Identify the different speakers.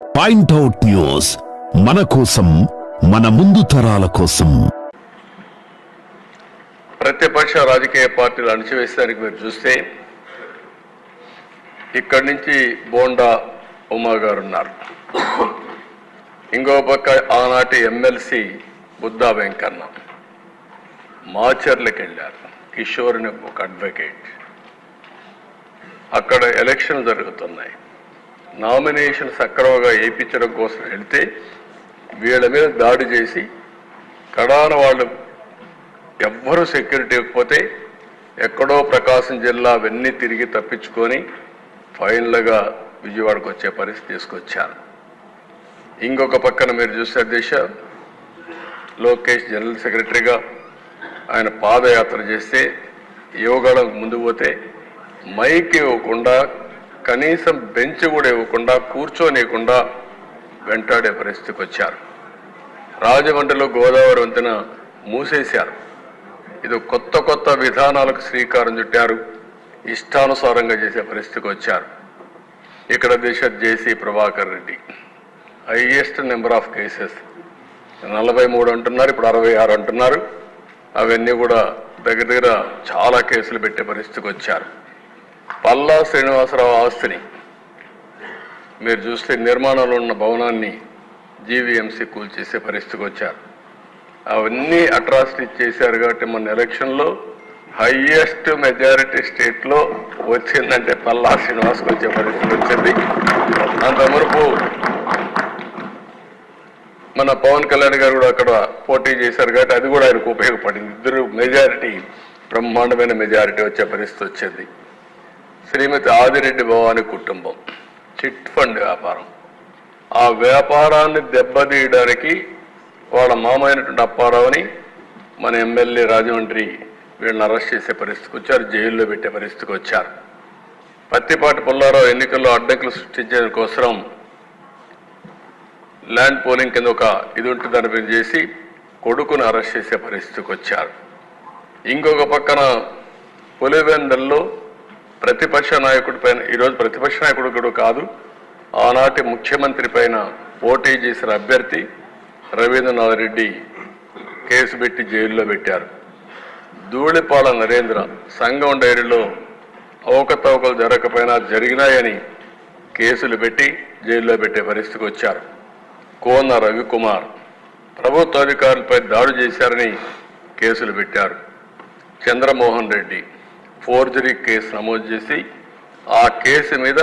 Speaker 1: Point out news మన కోసం మన ముందు తరాల కోసం.
Speaker 2: ప్రతిపక్ష రాజకీయ పార్టీలు అణచివేసేదానికి మీరు చూస్తే ఇక్కడి నుంచి బోండా ఉమా గారు ఉన్నారు, ఇంకో పక్క ఆనాటి ఎమ్మెల్సీ బుద్ధా వెంకన్న మాచర్లకు వెళ్ళారు. కిషోర్ అని ఒక అడ్వకేట్, అక్కడ ఎలక్షన్ జరుగుతున్నాయి. నామినేషన్ సక్రమంగా వేయించడం కోసం వెళ్తే వీళ్ళ మీద దాడి చేసి కడాన వాళ్ళు ఎవ్వరూ సెక్యూరిటీ ఇవ్వకపోతే ఎక్కడో ప్రకాశం జిల్లా అవన్నీ తిరిగి తప్పించుకొని ఫైనల్గా విజయవాడకు వచ్చే పరిస్థితి తీసుకొచ్చారు. ఇంకొక పక్కన మీరు చూస్తే దిశ లోకేష్ జనరల్ సెక్రటరీగా ఆయన పాదయాత్ర చేస్తే యువగళకు ముందు పోతే మైక్ ఇవ్వకుండా, కనీసం బెంచ్ కూడా ఇవ్వకుండా, కూర్చోనివ్వకుండా వెంటాడే పరిస్థితికి వచ్చారు. రాజమండ్రిలో గోదావరి వంతెన మూసేశారు. ఇది కొత్త విధానాలకు శ్రీకారం చుట్టారు. ఇష్టానుసారంగా చేసే పరిస్థితికి వచ్చారు. ఇక్కడ దిశ JC Prabhakar Reddy highest number of cases 43 అంటున్నారు, ఇప్పుడు 66 అంటున్నారు. అవన్నీ కూడా దగ్గర చాలా కేసులు పెట్టే పరిస్థితికి వచ్చారు. పల్లా శ్రీనివాసరావు ఆస్తిని మీరు చూస్తే నిర్మాణంలో ఉన్న భవనాన్ని జీవీఎంసీ కూల్చేసే పరిస్థితికి వచ్చారు. అవన్నీ అట్రాసిటీ చేశారు కాబట్టి మన ఎలక్షన్లో హైయెస్ట్ మెజారిటీ స్టేట్లో వచ్చిందంటే పల్లా శ్రీనివాస్కి వచ్చే పరిస్థితి వచ్చింది. అంత మునుపు మన పవన్ కళ్యాణ్ గారు కూడా అక్కడ పోటీ చేశారు కాబట్టి అది కూడా ఆయనకు ఉపయోగపడింది. ఇద్దరు మెజారిటీ, బ్రహ్మాండమైన మెజారిటీ వచ్చే పరిస్థితి వచ్చింది. శ్రీమతి ఆదిరెడ్డి భవాని కుటుంబం చిట్ ఫండ్ వ్యాపారం, ఆ వ్యాపారాన్ని దెబ్బతీయడానికి వాళ్ళ మామైనటువంటి అప్పారావుని మన ఎమ్మెల్యే రాజమండ్రి వీళ్ళని అరెస్ట్ చేసే పరిస్థితికి వచ్చారు, జైల్లో పెట్టే పరిస్థితికి వచ్చారు. పత్తిపాటి పుల్లారావు ఎన్నికల్లో అడ్డంకులు సృష్టించడం కోసం ల్యాండ్ పోలింగ్ కింద ఒక ఇది ఉంటుంది, దాని మీద చేసి కొడుకుని అరెస్ట్ చేసే పరిస్థితికి వచ్చారు. ఇంకొక పక్కన పులివెందల్లో ప్రతిపక్ష నాయకుడి పైన, ఈరోజు ప్రతిపక్ష నాయకుడు కూడా కాదు, ఆనాటి ముఖ్యమంత్రి పైన పోటీ చేసిన అభ్యర్థి రవీంద్రనాథ్ రెడ్డి కేసు పెట్టి జైల్లో పెట్టారు. ధూళిపాల నరేంద్ర సంఘం డైరీలో అవకతవకలు జరగకపోయినా జరిగినాయని కేసులు పెట్టి జైల్లో పెట్టే పరిస్థితికి వచ్చారు. కోన రవికుమార్ ప్రభుత్వ అధికారులపై దాడి చేశారని కేసులు పెట్టారు. చంద్రమోహన్ రెడ్డి ఫోర్జరీ కేసు నమోదు చేసి ఆ కేసు మీద